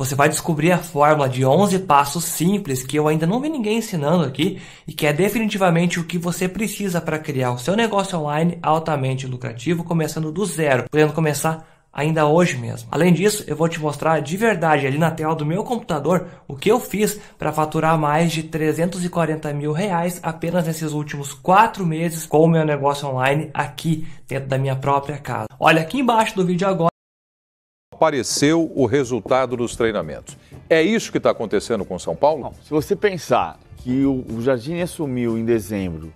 Você vai descobrir a fórmula de 11 passos simples que eu ainda não vi ninguém ensinando aqui e que é definitivamente o que você precisa para criar o seu negócio online altamente lucrativo, começando do zero, podendo começar ainda hoje mesmo. Além disso, eu vou te mostrar de verdade ali na tela do meu computador o que eu fiz para faturar mais de R$340 mil apenas nesses últimos 4 meses com o meu negócio online aqui dentro da minha própria casa. Olha aqui embaixo do vídeo agora. Apareceu o resultado dos treinamentos. É isso que está acontecendo com São Paulo? Não, se você pensar que o Jardine assumiu em dezembro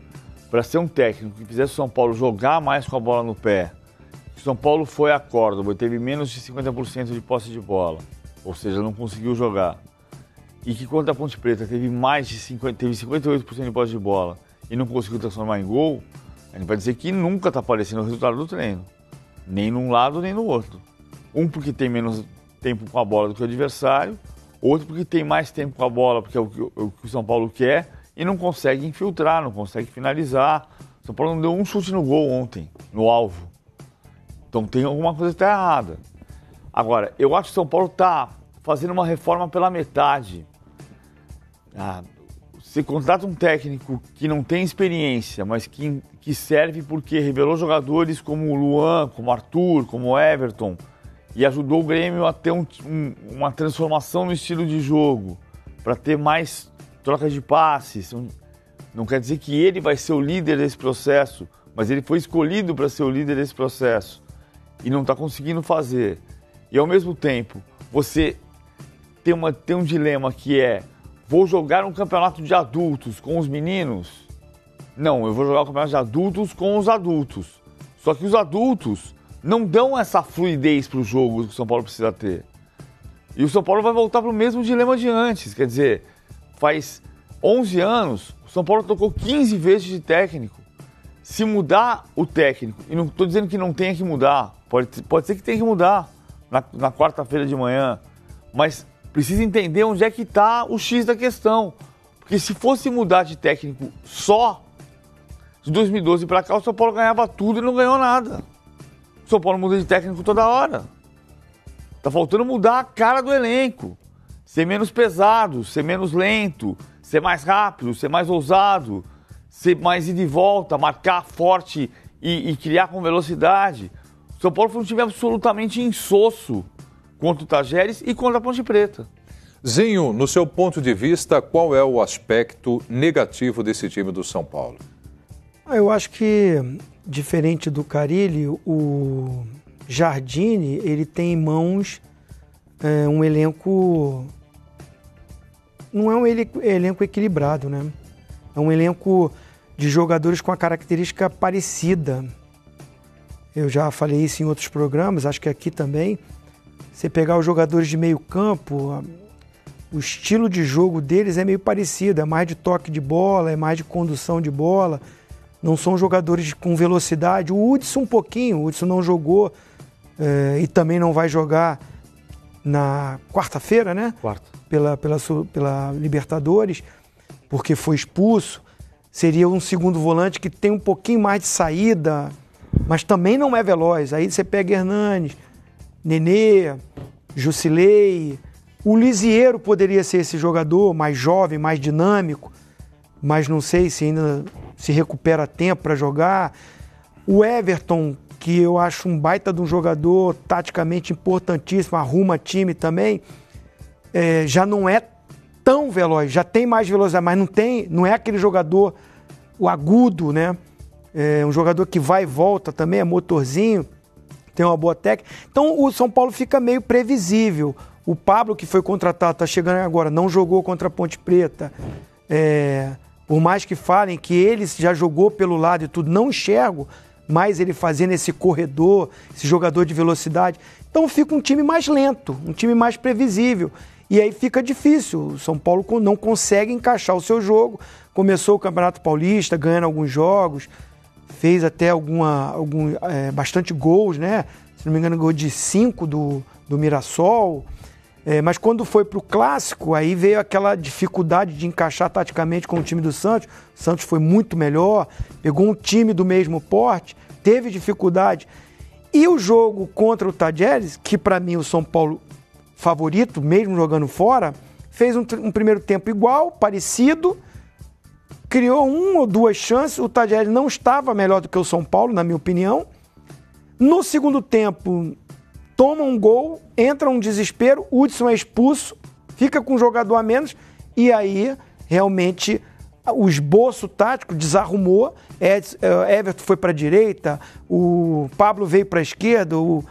para ser um técnico que fizesse o São Paulo jogar mais com a bola no pé, São Paulo foi a Córdoba, teve menos de 50% de posse de bola, ou seja, não conseguiu jogar. E que contra a Ponte Preta teve mais de 58% de posse de bola e não conseguiu transformar em gol, a gente vai dizer que nunca está aparecendo o resultado do treino, nem num lado nem no outro. Um porque tem menos tempo com a bola do que o adversário, outro porque tem mais tempo com a bola, porque é o que o São Paulo quer, e não consegue infiltrar, não consegue finalizar. O São Paulo não deu um chute no gol ontem, no alvo. Então tem alguma coisa que está errada. Agora, eu acho que o São Paulo está fazendo uma reforma pela metade. Você contrata um técnico que não tem experiência, mas que serve porque revelou jogadores como o Luan, como o Arthur, como o Everton, e ajudou o Grêmio a ter uma transformação no estilo de jogo, para ter mais troca de passes. Não quer dizer que ele vai ser o líder desse processo, mas ele foi escolhido para ser o líder desse processo e não está conseguindo fazer. E ao mesmo tempo, você tem um dilema que é: vou jogar um campeonato de adultos com os meninos? Não, eu vou jogar um campeonato de adultos com os adultos. Só que os adultos não dão essa fluidez para o jogo que o São Paulo precisa ter. E o São Paulo vai voltar para o mesmo dilema de antes. Quer dizer, faz 11 anos, o São Paulo trocou 15 vezes de técnico. Se mudar o técnico, e não estou dizendo que não tenha que mudar, pode ser que tenha que mudar na quarta-feira de manhã, mas precisa entender onde é que está o X da questão. Porque se fosse mudar de técnico só, de 2012 para cá, o São Paulo ganhava tudo e não ganhou nada. O São Paulo muda de técnico toda hora. Tá faltando mudar a cara do elenco. Ser menos pesado, ser menos lento, ser mais rápido, ser mais ousado, ser mais ida e volta, marcar forte e criar com velocidade. O São Paulo foi um time absolutamente insosso contra o Tajeres e contra a Ponte Preta. Zinho, no seu ponto de vista, qual é o aspecto negativo desse time do São Paulo? Eu acho que, diferente do Carille, o Jardine, ele tem em mãos um elenco... Não é um elenco equilibrado, né? É um elenco de jogadores com a característica parecida. Eu já falei isso em outros programas, acho que aqui também. Você pegar os jogadores de meio campo, o estilo de jogo deles é meio parecido, é mais de toque de bola, é mais de condução de bola. Não são jogadores com velocidade. O Hudson um pouquinho, o Hudson não jogou e também não vai jogar na quarta-feira, né? Quarta. Pela Libertadores, porque foi expulso. Seria um segundo volante que tem um pouquinho mais de saída, mas também não é veloz. Aí você pega Hernanes, Nenê, Jusilei. O Lisieiro poderia ser esse jogador mais jovem, mais dinâmico, mas não sei se ainda se recupera tempo para jogar. O Everton, que eu acho um baita de um jogador taticamente importantíssimo, arruma time também, já não é tão veloz, já tem mais velocidade, mas não é aquele jogador, o agudo, né? É um jogador que vai e volta também, é motorzinho, tem uma boa técnica. Então o São Paulo fica meio previsível. O Pablo, que foi contratado, está chegando agora, não jogou contra a Ponte Preta. Por mais que falem que ele já jogou pelo lado e tudo, não enxergo mais ele fazendo esse corredor, esse jogador de velocidade. Então fica um time mais lento, um time mais previsível. E aí fica difícil. O São Paulo não consegue encaixar o seu jogo. Começou o Campeonato Paulista, ganhando alguns jogos, fez até bastante gols, né? Se não me engano, gol de 5 do Mirassol. Mas quando foi para o Clássico, aí veio aquela dificuldade de encaixar taticamente com o time do Santos. O Santos foi muito melhor, pegou um time do mesmo porte, teve dificuldade. E o jogo contra o Tajeres, que para mim o São Paulo favorito, mesmo jogando fora, fez um primeiro tempo igual, parecido, criou 1 ou 2 chances, o Tagliafico não estava melhor do que o São Paulo, na minha opinião. No segundo tempo, toma um gol, entra um desespero, o Hudson é expulso, fica com um jogador a menos, e aí, realmente, o esboço tático desarrumou, Everton foi para a direita, o Pablo veio para a esquerda, o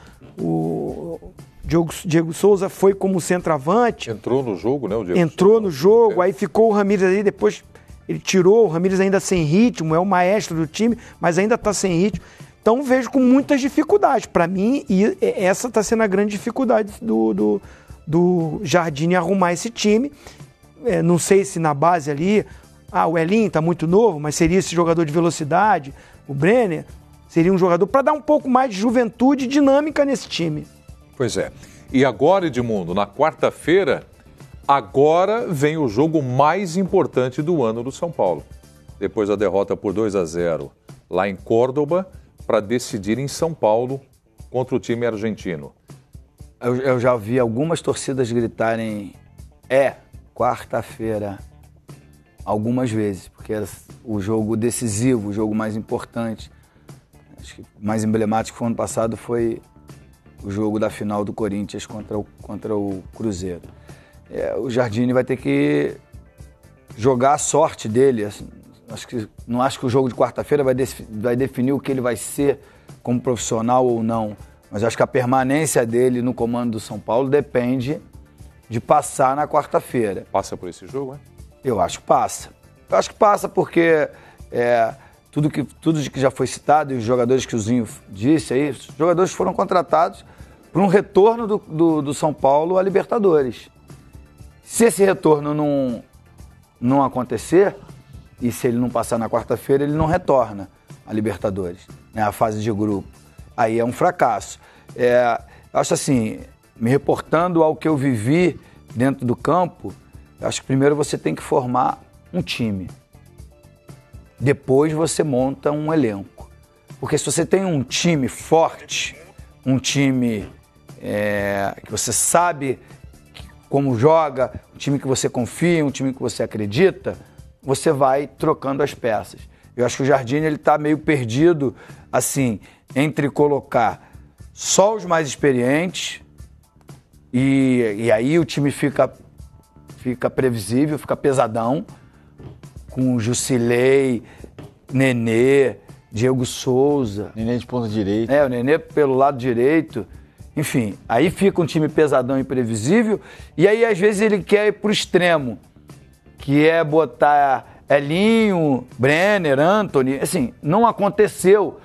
Diego Souza foi como centroavante. Entrou no jogo, né? O Diego Entrou Souza. no jogo, aí ficou o Ramires ali, depois ele tirou, o Ramires ainda sem ritmo, é o maestro do time, mas ainda está sem ritmo. Então vejo com muitas dificuldades. Para mim, e essa está sendo a grande dificuldade do Jardine arrumar esse time. Não sei se na base ali, o Elinho está muito novo, mas seria esse jogador de velocidade, o Brenner, seria um jogador para dar um pouco mais de juventude e dinâmica nesse time. Pois é. E agora, Edmundo, na quarta-feira, agora vem o jogo mais importante do ano do São Paulo. Depois da derrota por 2-0 lá em Córdoba, para decidir em São Paulo contra o time argentino. Eu já ouvi algumas torcidas gritarem quarta-feira algumas vezes, porque era o jogo decisivo, o jogo mais importante. Acho que o mais emblemático foi ano passado foi o jogo da final do Corinthians contra o Cruzeiro. O Jardine vai ter que jogar a sorte dele. Assim, não acho que o jogo de quarta-feira vai definir o que ele vai ser como profissional ou não. Mas acho que a permanência dele no comando do São Paulo depende de passar na quarta-feira. Passa por esse jogo, Eu acho que passa. Eu acho que passa porque tudo que já foi citado e os jogadores que o Zinho disse aí, os jogadores foram contratados para um retorno do São Paulo à Libertadores. Se esse retorno não acontecer, e se ele não passar na quarta-feira, ele não retorna à Libertadores, né, à fase de grupo. Aí é um fracasso. Acho assim, me reportando ao que eu vivi dentro do campo, acho que primeiro você tem que formar um time. Depois você monta um elenco. Porque se você tem um time forte, um time que você sabe como joga, um time que você confia, um time que você acredita, você vai trocando as peças. Eu acho que o Jardine está meio perdido, assim, entre colocar só os mais experientes e aí o time fica previsível, fica pesadão, com Jusilei, Nenê, Diego Souza. Nenê de ponta direita. O Nenê pelo lado direito. Enfim, aí fica um time pesadão e imprevisível, e aí às vezes ele quer ir pro extremo, que é botar Elinho, Brenner, Antony. Assim, não aconteceu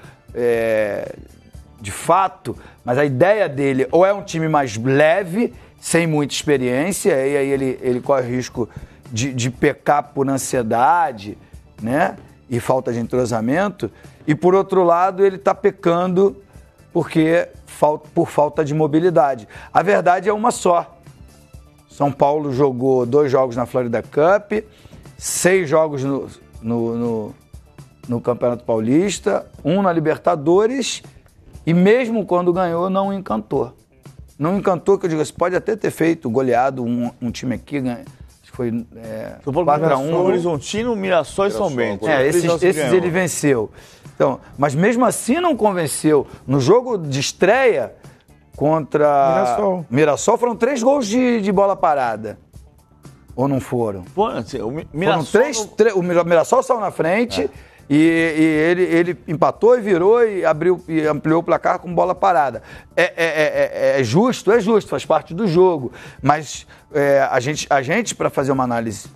de fato, mas a ideia dele ou é um time mais leve, sem muita experiência, e aí ele corre o risco de pecar por ansiedade, né? E falta de entrosamento. E por outro lado, ele está pecando por falta de mobilidade. A verdade é uma só. São Paulo jogou 2 jogos na Florida Cup, 6 jogos no Campeonato Paulista, 1 na Libertadores, e mesmo quando ganhou, não encantou. Não encantou, que eu digo, você pode até ter feito, goleado um time aqui, acho que foi 4-1. Horizontino, Mirassol e São Bento. Esses ele venceu. Então, mas mesmo assim não convenceu. No jogo de estreia contra Mirassol foram 3 gols de bola parada. Ou não foram? O Mirassol... O Mirassol saiu na frente e ele empatou e virou e abriu e ampliou o placar com bola parada. É justo, faz parte do jogo. Mas a gente para fazer uma análise,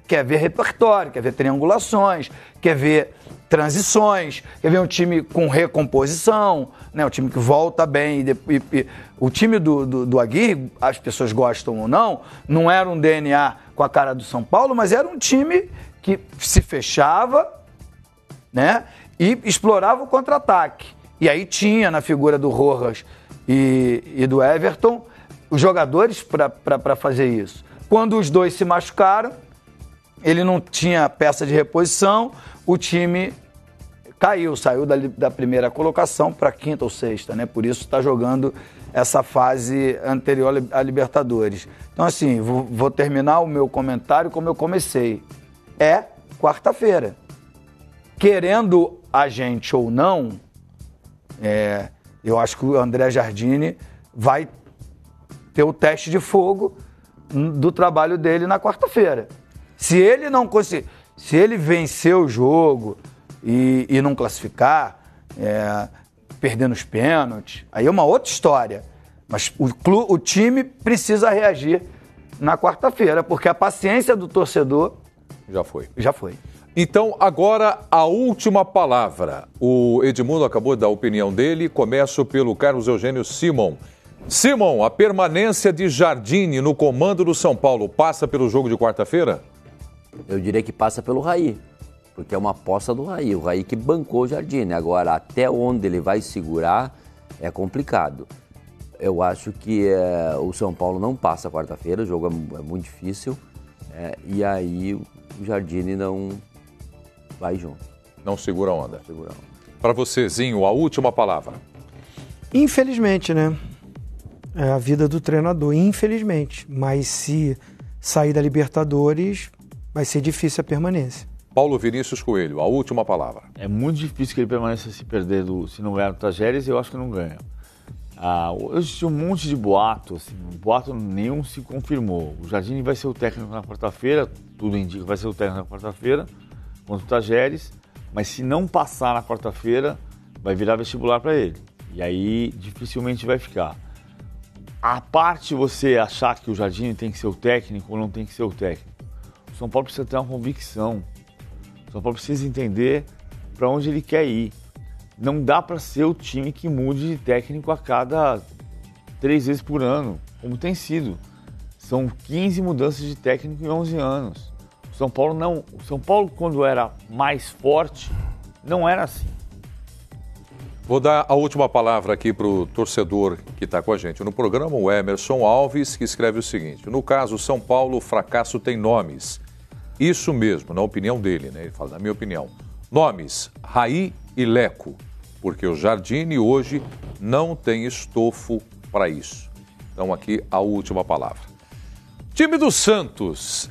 quer ver repertório, quer ver triangulações, quer ver transições, quer ver um time com recomposição, né? Um time que volta bem. O time do Aguirre, as pessoas gostam ou não era um DNA com a cara do São Paulo, mas era um time que se fechava, né? E explorava o contra-ataque. E aí tinha na figura do Rojas e do Everton os jogadores para fazer isso. Quando os dois se machucaram, ele não tinha peça de reposição, o time caiu, saiu da primeira colocação para quinta ou sexta, né? Por isso está jogando essa fase anterior à Libertadores. Então, assim, vou terminar o meu comentário como eu comecei. É quarta-feira. Querendo a gente ou não, eu acho que o André Jardine vai ter o teste de fogo do trabalho dele na quarta-feira. Se ele não conseguir, se ele vencer o jogo e não classificar, perdendo os pênaltis, aí é uma outra história. Mas o time precisa reagir na quarta-feira, porque a paciência do torcedor já foi. Então, agora a última palavra. O Edmundo acabou de dar a opinião dele. Começo pelo Carlos Eugênio Simon. Simon, a permanência de Jardine no comando do São Paulo passa pelo jogo de quarta-feira? Eu diria que passa pelo Raí, porque é uma aposta do Raí. O Raí que bancou o Jardine. Agora, até onde ele vai segurar é complicado. Eu acho que o São Paulo não passa quarta-feira, o jogo é muito difícil. E aí o Jardine não vai junto. Não segura a onda. Para você, Zinho, a última palavra. Infelizmente, né? É a vida do treinador, infelizmente. Mas se sair da Libertadores, vai ser difícil a permanência. Paulo Vinícius Coelho, a última palavra. É muito difícil que ele permaneça se perder, se não ganhar do Tajeres, eu acho que não ganha. Hoje tinha um monte de boato, assim, boato nenhum se confirmou. O Jardine vai ser o técnico na quarta-feira, tudo indica que vai ser o técnico na quarta-feira, contra o Tajeres, mas se não passar na quarta-feira, vai virar vestibular para ele. E aí dificilmente vai ficar. A parte você achar que o Jardine tem que ser o técnico ou não tem que ser o técnico, o São Paulo precisa ter uma convicção. O São Paulo precisa entender para onde ele quer ir. Não dá para ser o time que mude de técnico a cada 3 vezes por ano, como tem sido. São 15 mudanças de técnico em 11 anos. O São Paulo, quando era mais forte, não era assim. Vou dar a última palavra aqui para o torcedor que está com a gente no programa, o Emerson Alves, que escreve o seguinte: no caso São Paulo, o fracasso tem nomes. Isso mesmo, na opinião dele, né? Ele fala, na minha opinião. Nomes, Raí e Leco, porque o Jardine hoje não tem estofo para isso. Então aqui a última palavra. Time do Santos